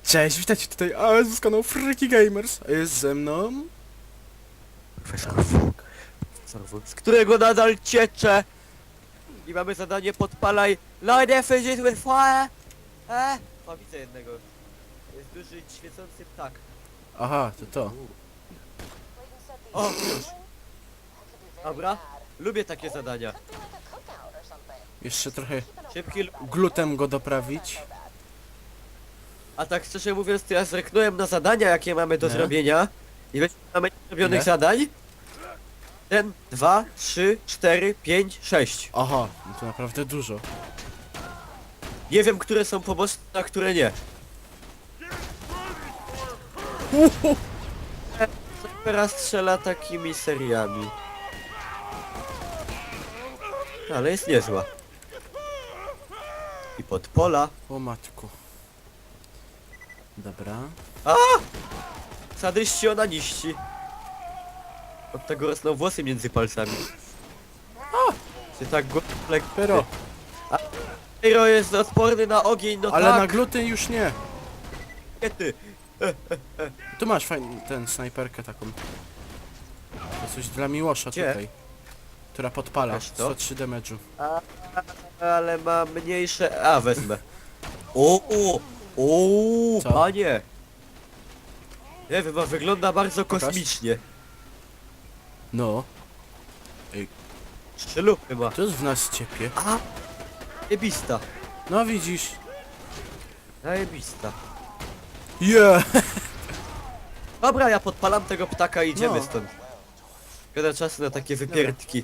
Cześć, witajcie tutaj, a z kanału Freaky Gamers, a jest ze mną... Z którego nadal ciecze. I mamy zadanie podpalaj light effigies with fire. O, widzę jednego. To jest duży, świecący ptak. Aha, to. O, już. Dobra, lubię takie zadania. Jeszcze trochę Szybki glutem go doprawić. A tak szczerze mówiąc, to ja zreknąłem na zadania, jakie mamy do Nie? zrobienia. I wiecie, mamy zrobionych Ile? zadań? 1, 2, 3, 4, 5, 6. Aha, no to naprawdę dużo. Nie wiem, które są poboczne, a które nie. Teraz strzela takimi seriami. Ale jest niezła. I pod pola. O matku. Dobra. Sadyści onaniści. Od tego rosną włosy między palcami. Czy tak go Pero, Pyro jest odporny na ogień, no ale na tak. gluty już nie. Ty. Tu masz fajny, snajperkę taką. To coś dla Miłosza Gdzie? tutaj. Która podpala, Pokaż to. 103 damage'u. Ale ma mniejsze... A, wezmę. O, Co? panie. Nie wiem, a wygląda bardzo Pokaż. kosmicznie. No, Trzy lupy ma. to jest w nas ciepie. A, jebista. No widzisz. Zajebista. Yeah! Dobra, ja podpalam tego ptaka i idziemy No. stąd. Szkoda czasu na takie wypierdki.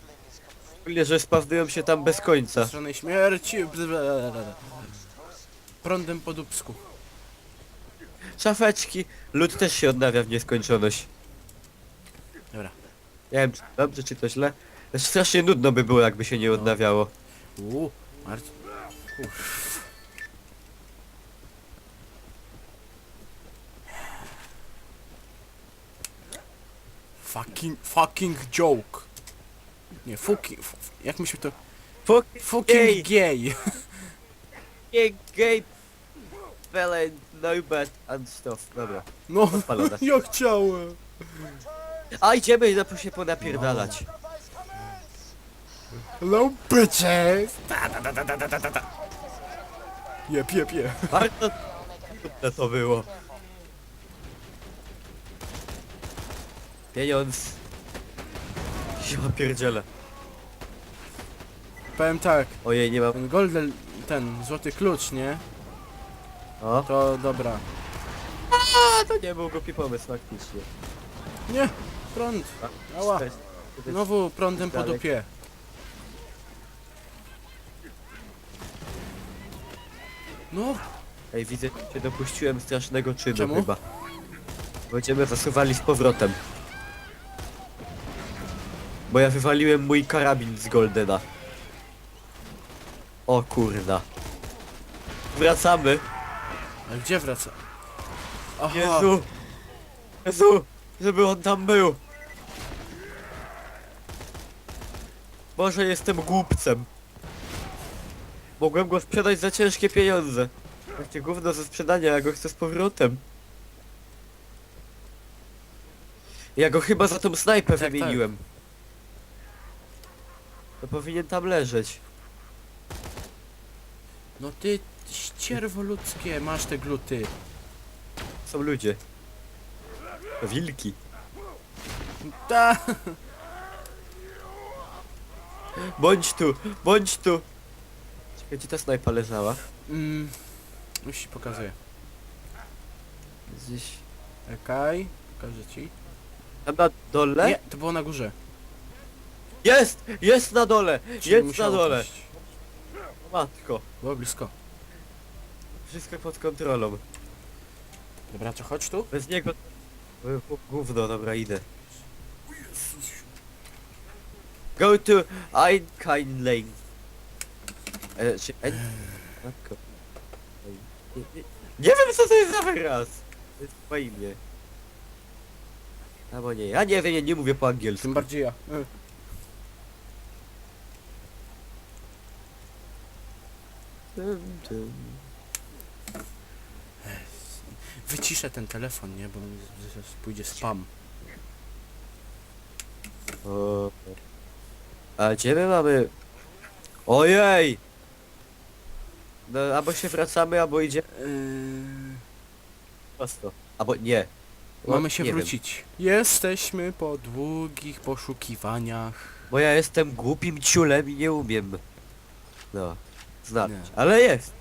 Szczególnie, że spawnują się tam bez końca. Strony śmierci. Prądem po dupsku. Szafeczki. Lód też się odnawia w nieskończoność. Dobra. Nie wiem, czy dobrze, czy to źle. Strasznie nudno by było, jakby się nie odnawiało. Marcin. Fucking joke. Nie, jak mi się to... Fuck Fucking gay. gay fella no bad and stuff. Dobra. No, Odpalone. ja chciałem. A idziemy no, się ponapierdalać. Hello bitches. Ta. Jep. Bardzo trudne to było. Pieniądz. Ja pierdzielę. Powiem tak, Ojej, nie mam. ten ten złoty klucz, nie? O. To dobra. A, to nie był głupi pomysł faktycznie. Nie, prąd. Ała. No. Znowu prądem po Dalej. dupie. No, Ej, widzę, że dopuściłem strasznego czynu Czemu? chyba. Będziemy zasuwali z powrotem. Bo ja wywaliłem mój karabin z Goldena. O kurna. Wracamy. a gdzie wraca? Aha. Jezu. Jezu. Żeby on tam był. Może jestem głupcem. Mogłem go sprzedać za ciężkie pieniądze. Takie gówno ze sprzedania, ja go chcę z powrotem. Ja go chyba za tą snajpę Tak, wymieniłem. To powinien tam leżeć. No ty ścierwo ludzkie, masz te gluty. Są ludzie. To wilki. Ta. Bądź tu, bądź tu. Czekaj, gdzie ta snajpa leżała? Już ci pokazuję. Gdzieś... Czekaj, pokażę ci. Tam na dole? Nie, to było na górze. Jest! Jest na dole! Czyli Jest na musiało dole! paść. Matko. Było blisko. Wszystko pod kontrolą. Dobra, to chodź tu. Bez niego... Gówno, dobra, idę. Go to Einkein Lane. Czy... Matko. Nie wiem, co to jest za wyraz. To jest po imię. Albo nie, ja nie wiem, nie mówię po angielsku. Tym bardziej ja. wyciszę ten telefon, nie? Bo mi zaraz pójdzie spam. O. A gdzie my mamy? Ojej! No, albo się wracamy, albo idzie prosto. Albo nie. No, Mamy się nie wiem. wrócić. Jesteśmy po długich poszukiwaniach. Bo ja jestem głupim ciulem i nie umiem. No. Znaleźć. Nie. Ale jest.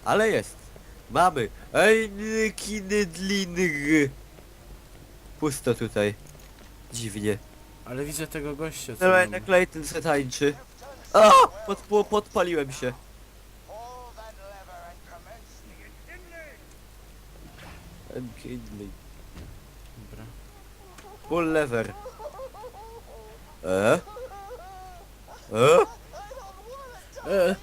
Ale jest. Mamy. Ej, kinydlinig. Pusto tutaj. Dziwnie. Ale widzę tego gościa, co No nam... jednak Clayton se tańczy. A! Podpaliłem się. Pull that lever and commence the enkindling. Enkindling. Dobra. Pull lever. I don't want it. E,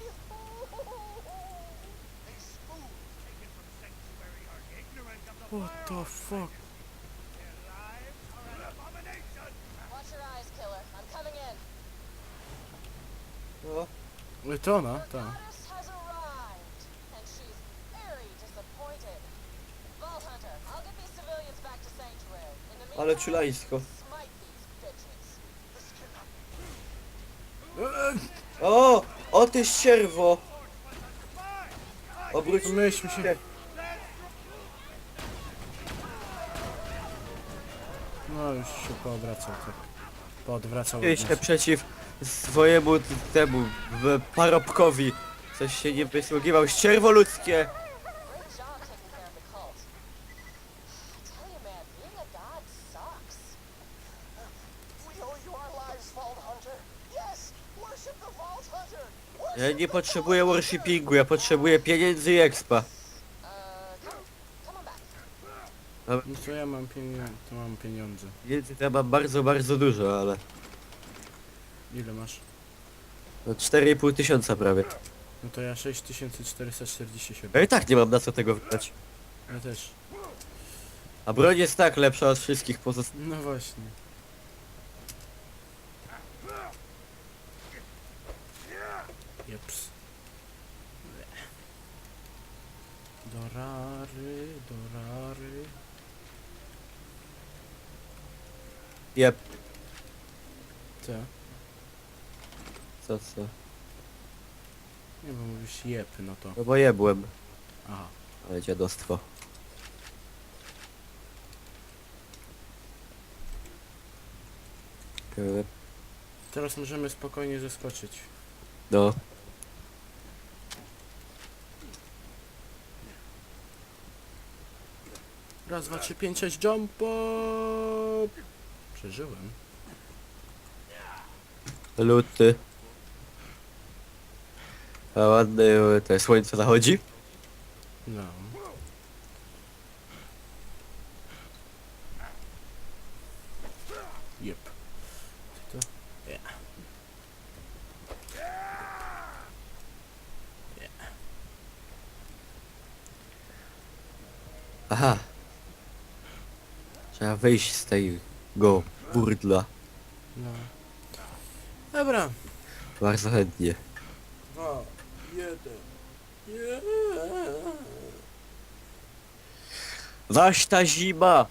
These fools taken from sanctuary are ignorant of the what the fuck? Their lives are an abomination. Watch your eyes, killer. I'm coming in. O, To ona? Ta. Goddess has arrived, and she's very disappointed. Vault Hunter, I'll get these civilians back to Sanctuary. In the ale meantime, ciulańsko. smite these bitches. This cannot O! O ty ścierwo! Obróć Myślmy się. No już się poobracał, tak. Poodwracał od się nas. przeciw swojemu temu parobkowi. Coś się nie wysługiwał. Ścierwo ludzkie! Great job taking care of the cult. I tell you, man, being a god sucks. We owe you our lives, Vault Hunter. Yes, worship the Vault Hunter. Ja nie potrzebuję worshipingu, ja potrzebuję pieniędzy i expa. Come on back. No to ja mam pieniądze. Pieniędzy to ja mam bardzo, bardzo dużo, ale... Ile masz? No 4,5 tysiąca prawie. No to ja 6447. Ja i tak nie mam na co tego wydać. Ja też. A broń jest tak lepsza od wszystkich pozostałych. No właśnie. Jeps. Dorary, dorary. Jep. Co? Co? Nie, bo mówisz jep, no to. No bo jebłem. Aha. Ale dziadostwo. Teraz możemy spokojnie zeskoczyć. No. Raz, dwa, trzy, pięć, sześć, jump! Przeżyłem. Luty. A ładne to słońce zachodzi. No. Jep. Co to? Ja. Aha. Trzeba wyjść z tego burdla. No. Dobra. Bardzo chętnie. 2, 1. Zaś ta zima!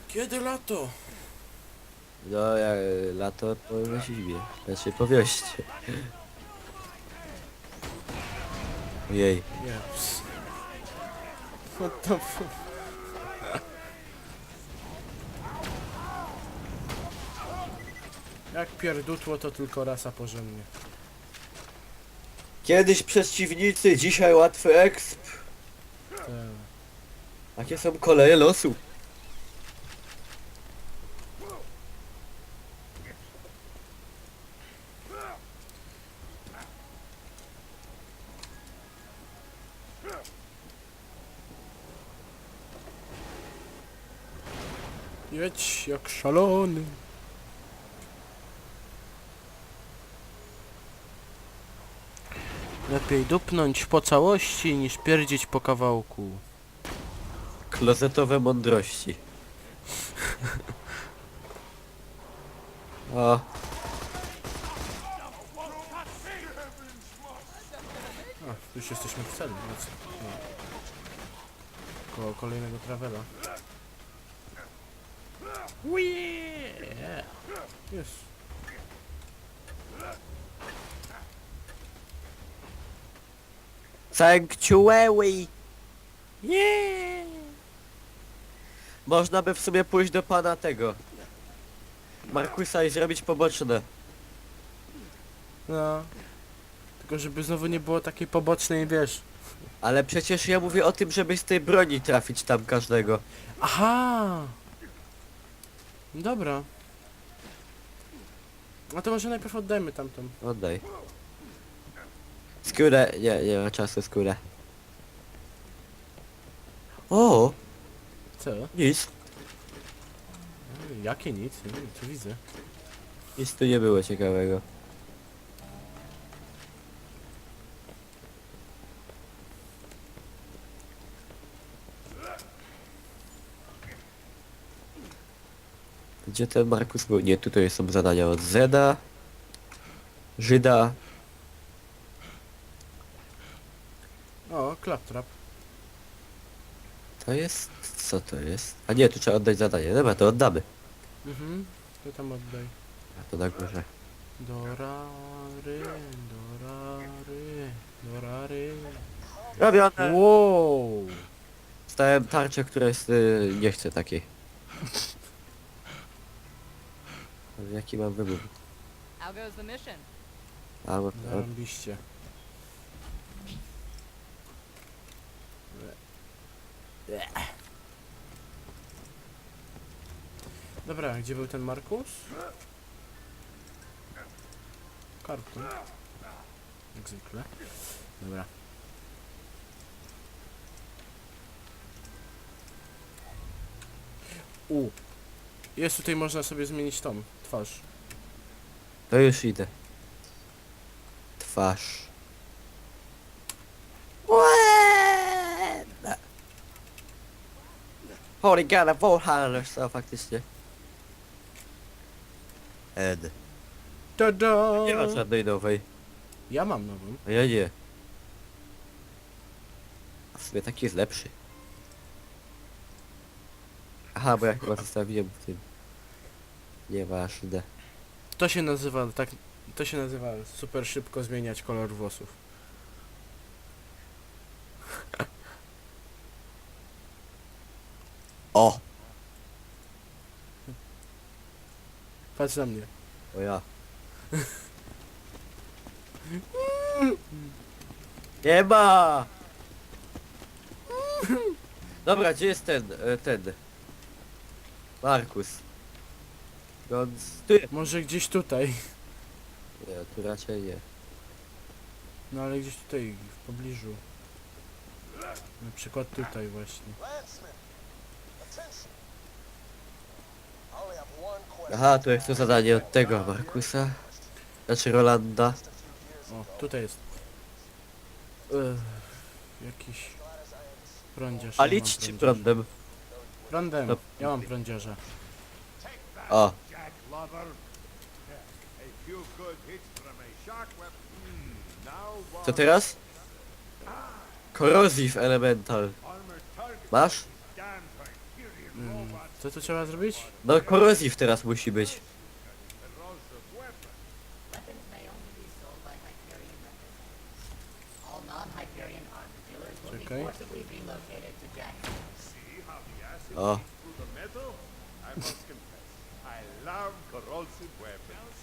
Kiedy lato? No, jak lato po zimie. Znaczy po wioście. Ojej. Jeps. What the fuck? Jak pierdutło to tylko rasa porządnie. Kiedyś przeciwnicy, dzisiaj łatwy exp. Tak. Jakie są koleje losu? Jedź jak szalony. Lepiej dupnąć po całości niż pierdzieć po kawałku. Klozetowe mądrości. O, Już jesteśmy w celu, więc... No. Koło kolejnego travela. Yeah. Jest. Sanctuary! Yeah. Można by w sumie pójść do pana tego. Markusa i zrobić poboczne. No. Tylko żeby znowu nie było takiej pobocznej, wiesz. Ale przecież ja mówię o tym, żeby z tej broni trafić tam każdego. Aha! Dobra. A to może najpierw oddajmy tamtą. Oddaj. Skórę, nie ma czasu skórę. O, Co? nic. Jakie nic? Co widzę? Nic tu nie było ciekawego. Gdzie ten Markus był? Nie, tutaj są zadania od Zeda, Żyda. O, claptrap. To jest... co to jest? A nie, tu trzeba oddać zadanie. Dobra, to oddamy. Mhm. To tam oddaj. A to na górze. Dorary, dorary, dorary. Robione! Wow! Stałem tarczę, która jest... nie chcę takiej. Ale jaki mam wybór? How goes the mission? Zarobiście. Dobra, gdzie był ten Markus? Karton. Jak zwykle. Dobra. Jest tutaj, można sobie zmienić tą twarz. To już idę. Twarz. Holy god, a Warhammer, co faktycznie. Ed. Tada! Nie ma żadnej nowej. Ja mam nową. A ja nie. A w sumie taki jest lepszy. Aha, bo ja chyba zostawiłem w tym. Nieważne. To się nazywa tak. To się nazywa super szybko zmieniać kolor włosów. O! Patrz na mnie. O ja. Nie ma! Dobra, gdzie jest ten? Markus. On tu jest. Może gdzieś tutaj. Nie, tu raczej nie. No ale gdzieś tutaj w pobliżu. Na przykład tutaj właśnie. Landsman, attention. I only have one question. Aha, tu jest to zadanie od tego Markusa. Znaczy Rolanda. Just a few years O, tutaj jest. Jakiś prądziarz. A ja mam licz czy prądziarza. prądem? Prądem. No. Ja mam prądziarza. O, Jack Lover. A few good hits from a shark weapon. Now co teraz? Corrosive Elemental. armored target. Masz? Damn Hyperion robot. Co tu trzeba zrobić? No Corrosive teraz musi być. Corrosive weapon. Weapons may only be sold by Hyperion residents. All non-Hyperion armor dealers will be Czekaj. forcibly relocated to Jackson. See how the acid O, through the metal? I must confess, I love corrosive weapons.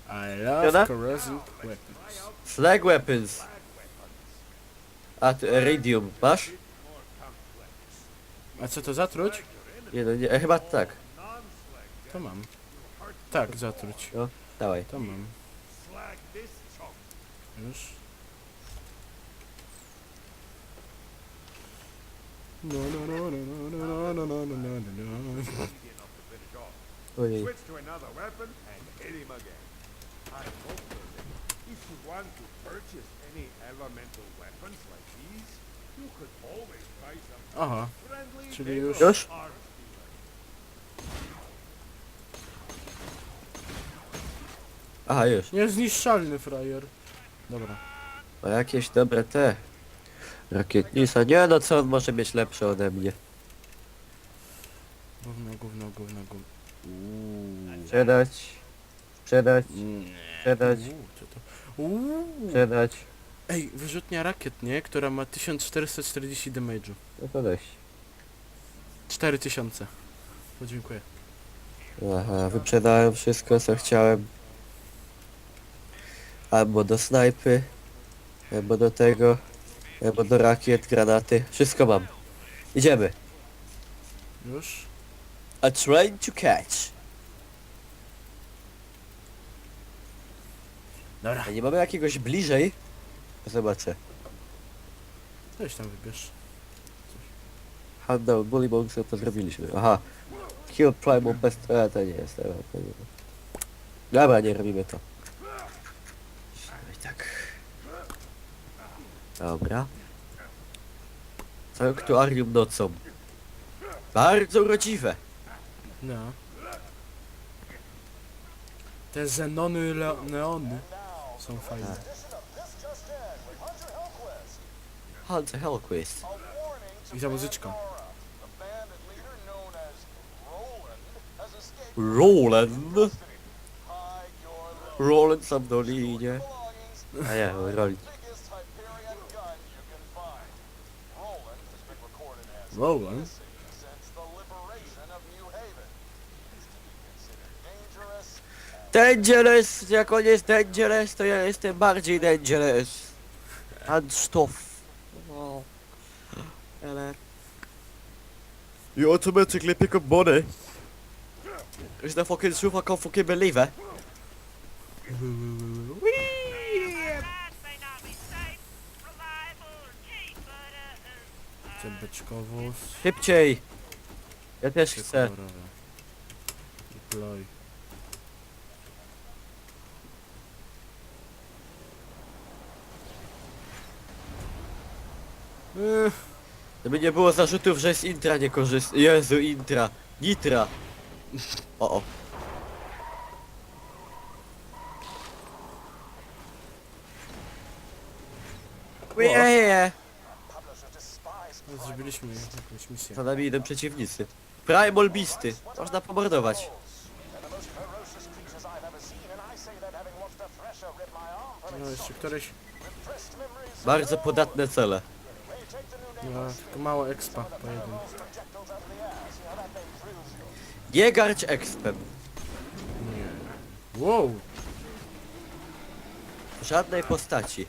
I love Jona? corrosive weapons. Slag Weapons. A, tu Iridium. Masz? A co to zatruć? Nie no, nie, chyba tak. Non-slag. To mam. Tak, zatruć. No, dawaj. To mam. Slag this chunk. Już. No, no, no, no, no, no, no, no, no, no. Easy enough to finish off. Ojej. Switch to another weapon and hit him again. I hope that if you want to purchase any elemental weapons like these, you could always buy some Aha, friendly czyli Dale już- Już? arms dealer. Aha, już. niezniszczalny frajer. Dobra. A jakieś dobre te... Rakietnica. Nie no, co on może mieć lepsze ode mnie? Gówno, gówno, gówno, gówno. Sprzedać. Sprzedać. Sprzedać. Co to? Sprzedać. Ej, wyrzutnia rakiet, nie? Która ma 1440 damage'u. No to dość. 4000. No dziękuję. Aha, wyprzedałem wszystko co chciałem. Albo do snajpy, albo do tego, albo do rakiet, granaty. Wszystko mam. Idziemy. Już? A train to catch. Dobra. A nie mamy jakiegoś bliżej? Zobaczę. Weź tam wybierz. Handel, Bully Monks, to zrobiliśmy. Aha. Kill Primal Pest... A, to nie jest, dobra, to nie. Dobra, nie robimy to. I tak. Dobra. Sanktuarium nocą. Bardzo urodziwe. No. Te Zenony neony są fajne. Hunter Hellquist. I ta muzyczka. Roland. Roland sam do linie. A nie, Roland. Roland? Dangerous! Jak on jest dangerous, to ja jestem bardziej dangerous. Handstoff. No. Ale... You automatically pick up money. Is that fucking truth? I can't fucking believe it. Zębeczkowóz. Szybciej! Ja też chcę. kolorowe. Deploy. Żeby nie było zarzutów, że z intra nie korzysta. Jezu, intra. Nitra. O. Ujej. No, zrobiliśmy jakąś misję. Za nami idą przeciwnicy. Primal Beasty. Można pomordować. No jeszcze któreś. Bardzo podatne cele. No, tylko mało expa po jednym. Nie garć expem. Nie. Wow! Żadnej postaci.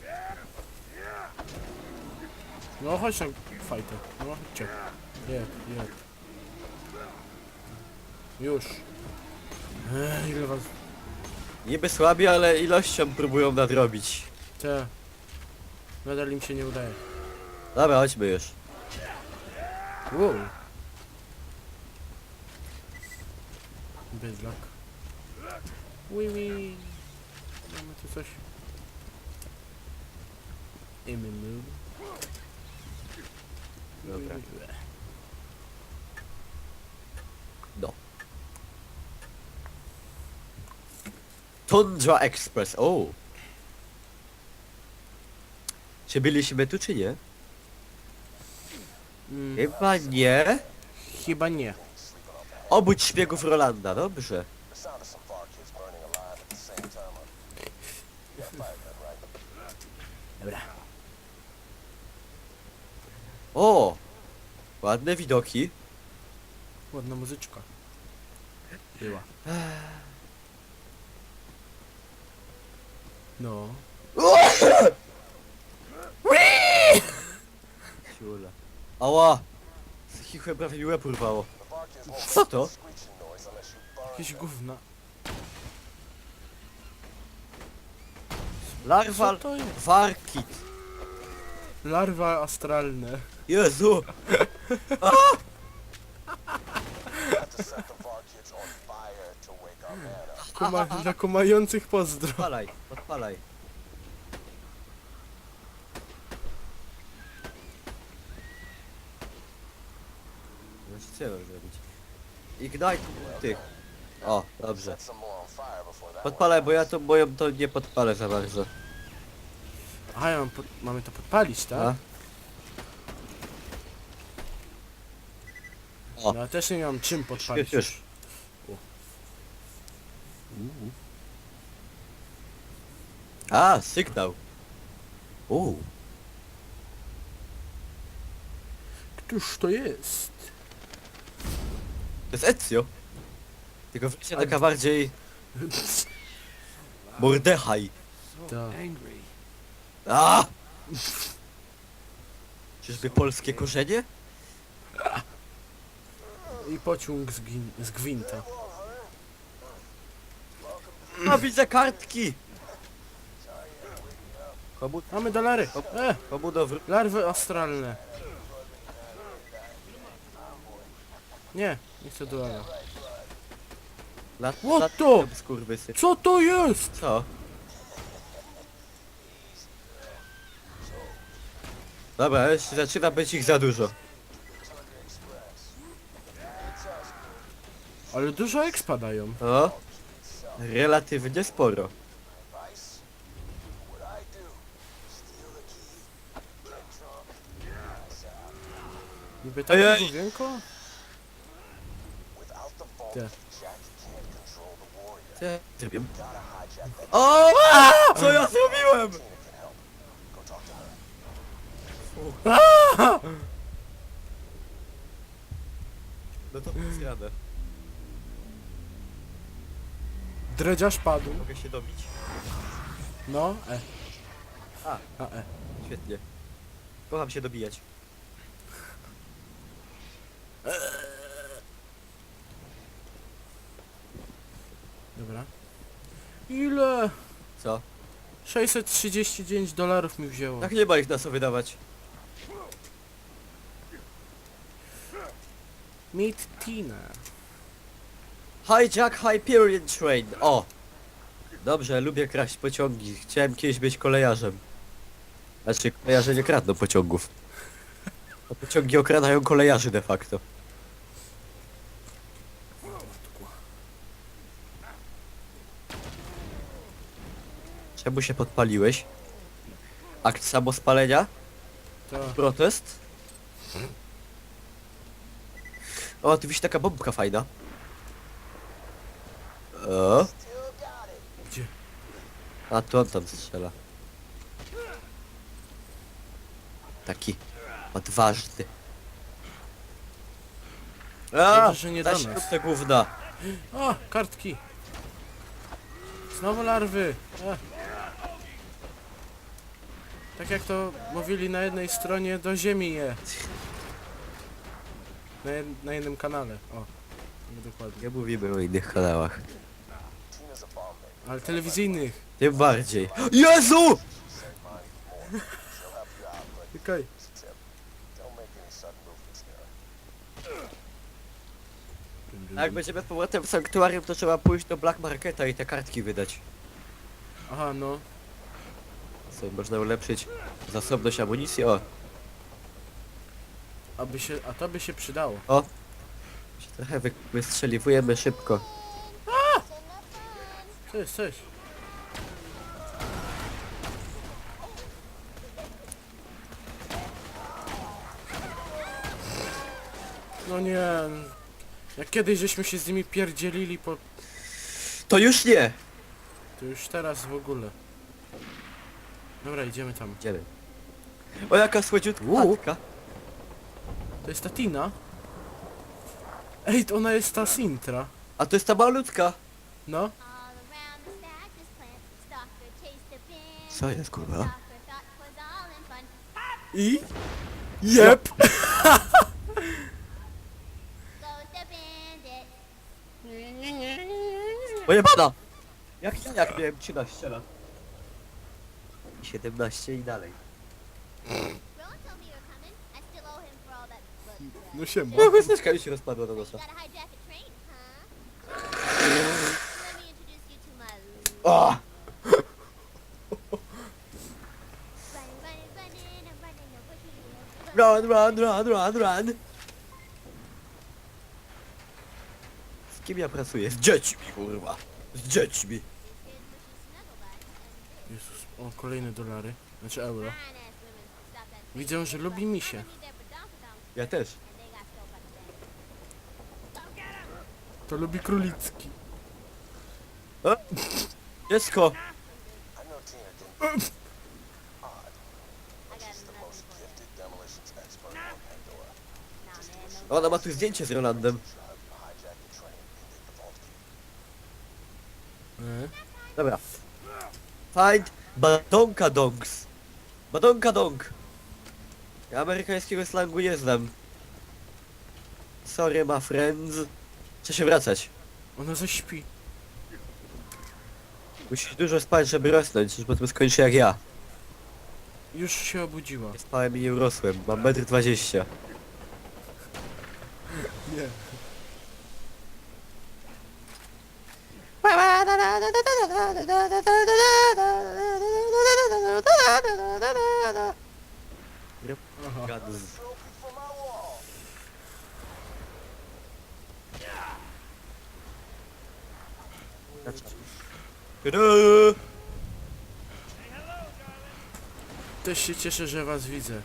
No chodź tam, fajty. No chodźcie. Jed. Już. Ile was... Niby słabi, ale ilością próbują nadrobić. Te. Nadal im się nie udaje. Dobra, chodźmy już. Wow. Bydlak. Wiwi. Mamy tu coś. Move. Dobra. No. Tundra Express, o! Czy byliśmy tu, czy nie? Chyba nie. Chyba nie. Obudź szpiegów Rolanda, dobrze. Dobra. O! Ładne widoki. Ładna muzyczka. Była. No. Siula. Ała! Chichłe prawie mi łeb urwało. Co to? Jakieś gówna. Larwal Co to jest? Warkit. Larwa astralne. Jezu! Dla kumających pozdro. Odpalaj, odpalaj. No co ja mam zrobić? Ignite tych. O, dobrze. Podpalaj, bo ja to moją to nie podpalę za bardzo. Aha, mamy to podpalić, tak? A? O. No ja też nie mam czym podpalić. Już. A, sygnał. Któż to jest? To jest Ezio. Tylko wersja taka bardziej... Mordechaj. Tak. A! Czyżby polskie korzenie? I pociąg z gwinta. A, widzę kartki! Komu, Mamy dolary! komu dobry? Larwy astralne. Nie chcę dolara. What the? Skurwysy. Co to jest? Co? Dobra, już zaczyna być ich za dużo. Ale dużo expa dają. O? Relatywnie sporo. Niby tak Ojej. główienko? Te. Co ja zrobiłem? O! Co ja zrobiłem? No to zjadę. Dredziarz padł. Mogę się dobić? No, A. A. Świetnie. Kocham się dobijać. Dobra. Ile? Co? $639 mi wzięło. Tak nie ma ich na co wydawać. Meet Tina. Hijack Hyperion Train. O! Dobrze, lubię kraść pociągi. Chciałem kiedyś być kolejarzem. Znaczy, kolejarze nie kradną pociągów. A pociągi okradają kolejarzy de facto. Czemu się podpaliłeś? Akt samospalenia? To. Protest? O, tu wisi taka bombka fajna. O, Gdzie? a tu on tam strzela. Taki odważny. A, Dobrze, że nie do nas. te gówna. O, kartki. Znowu larwy. Tak jak to mówili na jednej stronie, do ziemi je. Na jednym kanale. O, nie dokładnie. Nie mówimy o innych kanałach. Ale telewizyjnych. Tym bardziej. Jezu! Okej. Jak będziemy z powrotem w sanktuarium, to trzeba pójść do Black Marketa i te kartki wydać. Aha, no. Co, można ulepszyć zasobność amunicji? O, A to by się przydało. się trochę wystrzeliwujemy szybko. Co jest, co jest? No nie. Jak kiedyś żeśmy się z nimi pierdzielili To już nie! to już teraz w ogóle. Dobra, idziemy tam. Idziemy. O, jaka słodziutka chatka. To jest ta Tina? Ej, to ona jest ta Sintra. A to jest ta malutka. No. All around the stack is plants. Stalker chased a bin. Co jest, kurwa? Stalker thought 'twas all in fun. I? Jep! Goes the bandit. Pojebana! Jak miałem 13 lat. 17 i dalej. Rowan told me you were coming. I still owe him for all that blood. No siema. O, chusteczka mi się rozpadła do nosa. Gotta hijack a train, huh? Let me introduce you to my O! running, I'm running, no what you Run! Z kim ja pracuję? Z dziećmi, kurwa. Z dziećmi. Jezus, o, kolejne dolary. Znaczy euro. Fine ass women stop that shit. Widzę, że lubi misie. I need their badonkadonks, Ja też. and they got stole by the bank. To lubi królicki. Dziecko! I know Tina didn't. Odd. I got She's the another most one for you. gifted demolitions expert on Pandora. Nah, man, no. Ona ma tu zdjęcie z Rolandem. Hijack the train and get the vault key. Dobra. Find badonkadonks. Badonkadonk. Ja amerykańskiego slangu nie znam. Sorry, my friends. Chcę się wracać. Ona zaśpi. Musisz dużo spać, żeby rosnąć, żeby potem skończy jak ja. Już się obudziła. Nie spałem i nie urosłem. Mam 1,20 m. Nie. Aha. Gadz. Trophy for my wall. Też się cieszę, że was widzę.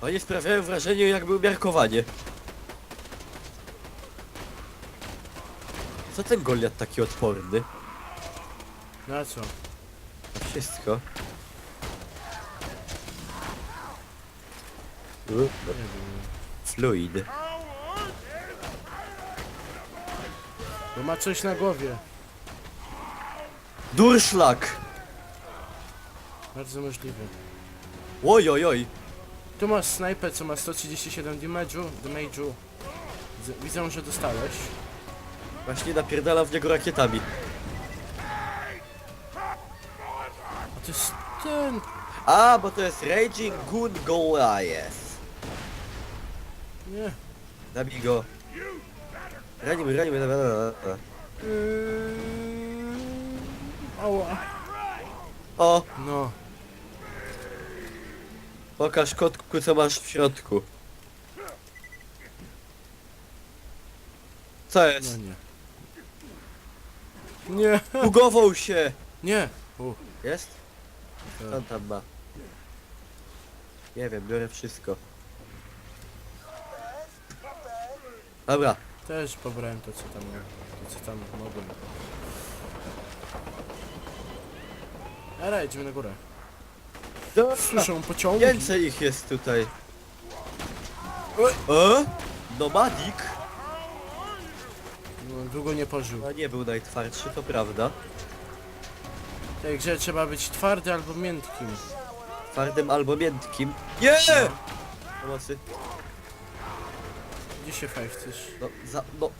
Oni sprawiają wrażenie, jakby umiarkowanie. Co ten Goliat taki odporny? Na co? Na wszystko. Nie wiem. Fluid. Bo ma coś na głowie. Durszlak! Bardzo możliwe. Oj, oj, oj. Tu masz snajpę, co ma 137 damage'u. Widzę, że dostałeś. Właśnie napierdalam w niego rakietami. A to jest ten... A, bo to jest Raging Goon Goliath. Nie. Zabij go. Ranimy, ranimy, dobra. Ała. O, No. pokaż kotku, co masz w środku. Co No jest? nie. Nie. Bugował się! Nie. Jest? Co on tam ma? Nie wiem, biorę wszystko. Dobra. Też pobrałem to, co tam miałem. To, co tam mogłem. Dobra, idziemy na górę. Słyszę pociągi. Więcej ich jest tutaj. Nomadik? No, długo nie pożył. No nie był najtwardszy, to prawda. W tej grze trzeba być twardy albo miętkim. Twardym albo miętkim. Nie! Pomocy. Gdzie się chcesz? No, no.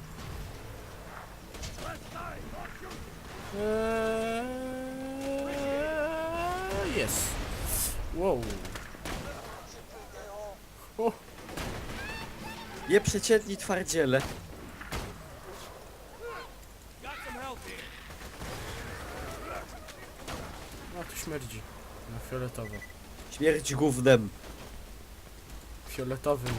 Jest. Wow. O, Nieprzeciętni twardziele. no tu śmierdzi. Na fioletowo. Śmierć gównem. Fioletowym.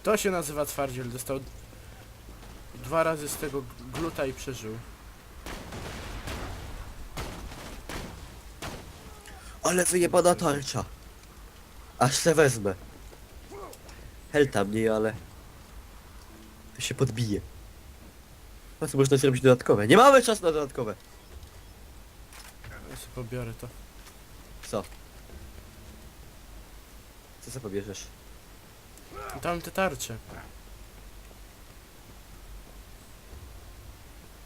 To się nazywa twardziel. Dostał 2 razy z tego gluta i przeżył. Ale wyjebana tarcza. Aż se wezmę. Helta mnie, ale... To się podbije. Po co można zrobić dodatkowe? Nie mamy czasu na dodatkowe. Ja sobie pobiorę to. Co? Co sobie pobierzesz? Tam te tarcze.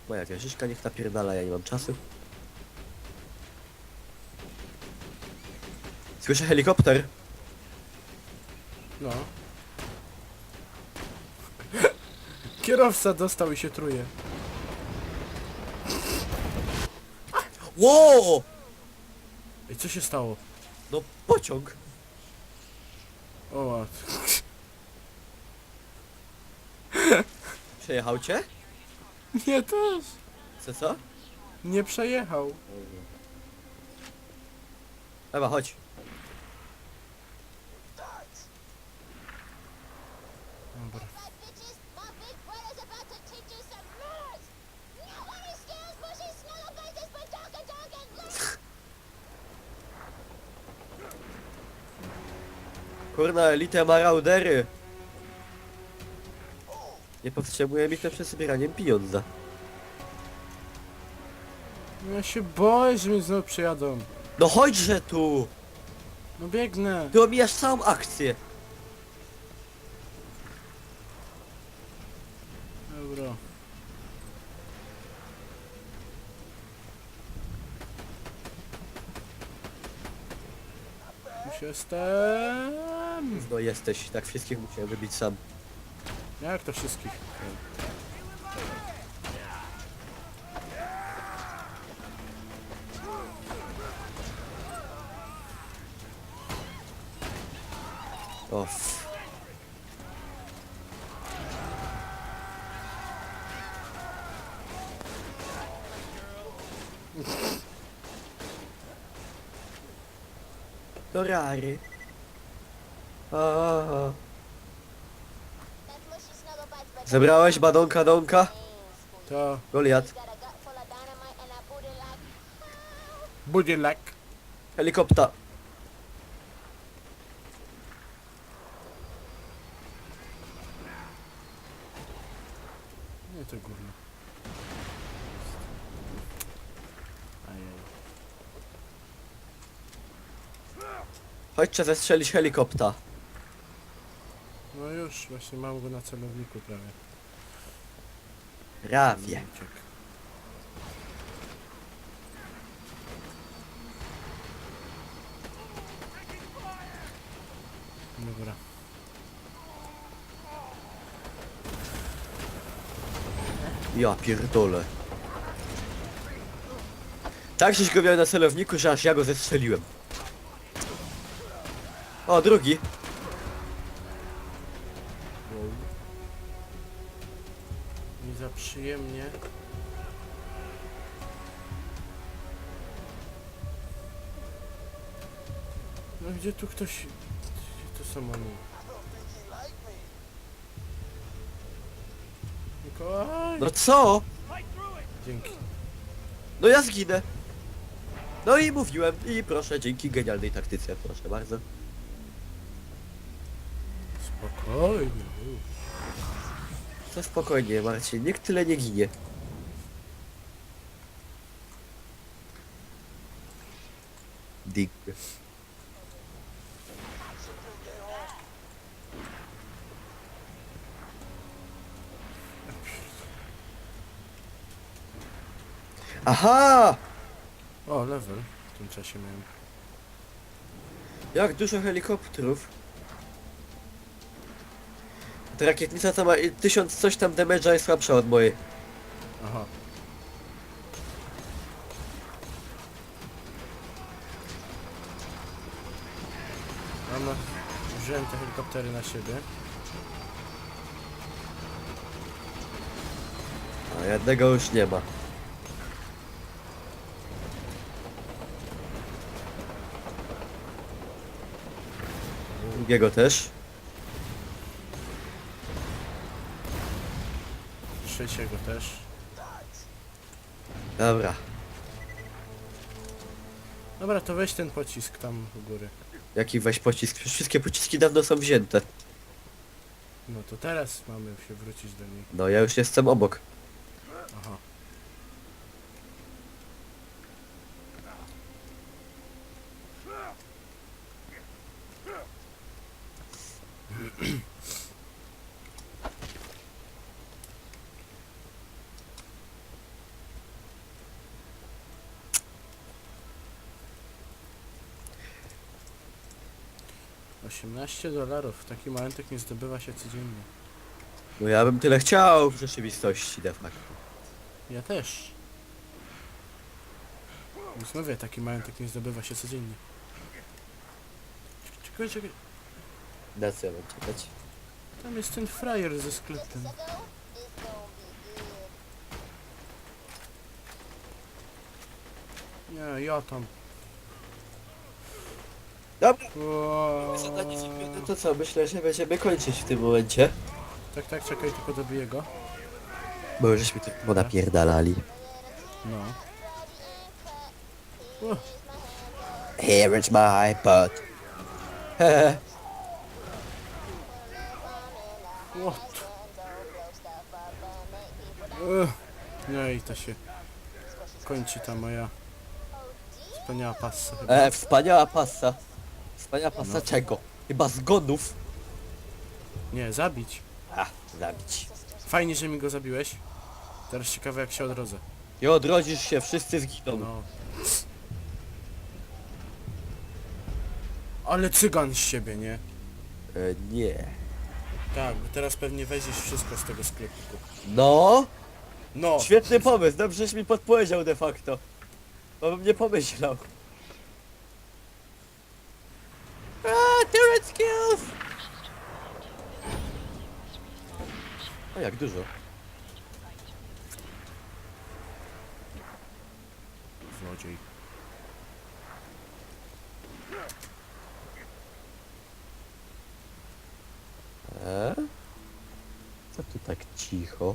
Moja wieżyczka niech napierdala, ja nie mam czasu. Słyszę helikopter. No. Kierowca dostał i się truje. Ło! I co się stało? No pociąg. O, ład. Przejechał cię? Nie też. Co? Nie przejechał. Ewa, chodź. Dobra. But bitches, my big brother's about to teach you some manners. No any skills, bushy, snuggle faces, badonka donkeys. Kurna, elite maraudery. Nie powstrzymuje mi to przed zbieraniem pieniądza. No ja się boję, że mnie znowu przyjadą. No chodźże tu! No biegnę. Ty omijasz całą akcję. Dobra. Już jestem. No jesteś, tak wszystkich musiałem wybić sam. Jak to wszystkich? Off. To rary. A. That mushy snuggle bites better Zebrałeś badonka donka? than spoon. To Goliat. Got a gut full of dynamite and I booty like budzielek. Helikopter. Nie, to gówno. Ajaj. Chodźcie zestrzelić helikopter. No już, właśnie mam go na celowniku prawie. Prawie. Uciekł. Dobra. Ja pierdolę. Tak żeś go miał na celowniku, że aż ja go zestrzeliłem. O, drugi. Wow. Nie za przyjemnie. No gdzie tu ktoś... Gdzie to są oni? I don't think he liked me. Mikołaj! No co? Dzięki. No ja zginę. No i mówiłem. I proszę, dzięki genialnej taktyce, proszę bardzo. Spokojnie. To spokojnie, Marcin, nikt tyle nie ginie. Dig. Aha! O, level. W tym czasie miałem. Jak dużo helikopterów. Ta rakietnica to ma 1000 coś tam damage'a jest słabsza od mojej. Aha. Mam wziąłem te helikoptery na siebie. A jednego już nie ma. Drugiego też. Trzeciego też. Dobra. Dobra, to weź ten pocisk tam u góry. Jaki weź pocisk? Przecież wszystkie pociski dawno są wzięte. No to teraz mamy się wrócić do niej. No ja już jestem obok. Aha. $18. Taki majątek nie zdobywa się codziennie. No ja bym tyle chciał w rzeczywistości de facto. Ja też. Więc mówię, taki majątek nie zdobywa się codziennie. Czekaj, czekaj. Na co ja mam czekać? Tam jest ten frajer ze sklepem. so it's gonna be good. Nie, ja tam. Dobra, Wow. zadanie zrobione, to co? Myślę, że będziemy kończyć w tym momencie. Tak, tak, czekaj, tylko dobiję go. Bo już żeśmy tylko napierdalali. No. Here is my butt. Hehe. What? No i to się kończy ta moja wspaniała passa chyba. Wspaniała pasa. Wspaniała pasa No. czego? Chyba zgonów. Nie, zabić. Zabić. Fajnie, że mi go zabiłeś. Teraz ciekawe jak się odrodzę. I odrodzisz się, wszyscy zginą. No. Ale cygan z siebie, nie? Nie. Tak, bo teraz pewnie weźmiesz wszystko z tego sklepiku. No, No! świetny pomysł, dobrze, że mi podpowiedział de facto. Bo bym nie pomyślał. Turret skills! O, jak dużo. Złodziej. Co tu tak cicho?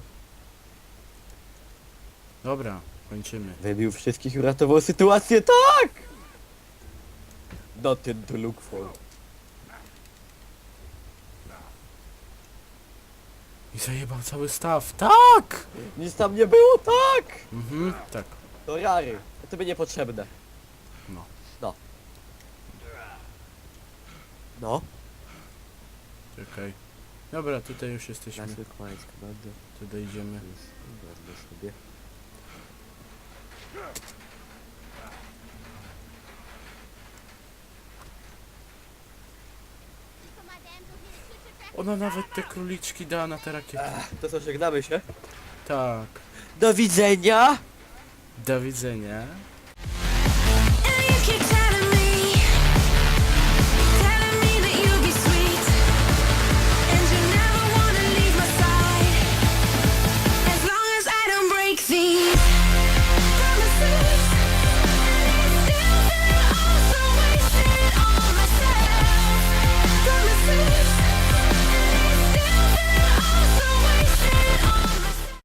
Dobra, kończymy. Wybił wszystkich i uratował sytuację, tak! Nothing to look for. I zajebał cały staw. Tak! Nic tam nie było, tak! Mhm, tak. To rary, to tobie niepotrzebne. No. No. No. Czekaj. Dobra, tutaj już jesteśmy. Koniec komandy. Tutaj idziemy. Wezmę sobie. For my damsel here to teach a traffic Ona nawet te króliczki da na te rakiety. To co, żegnamy się? Tak. Do widzenia! Do widzenia.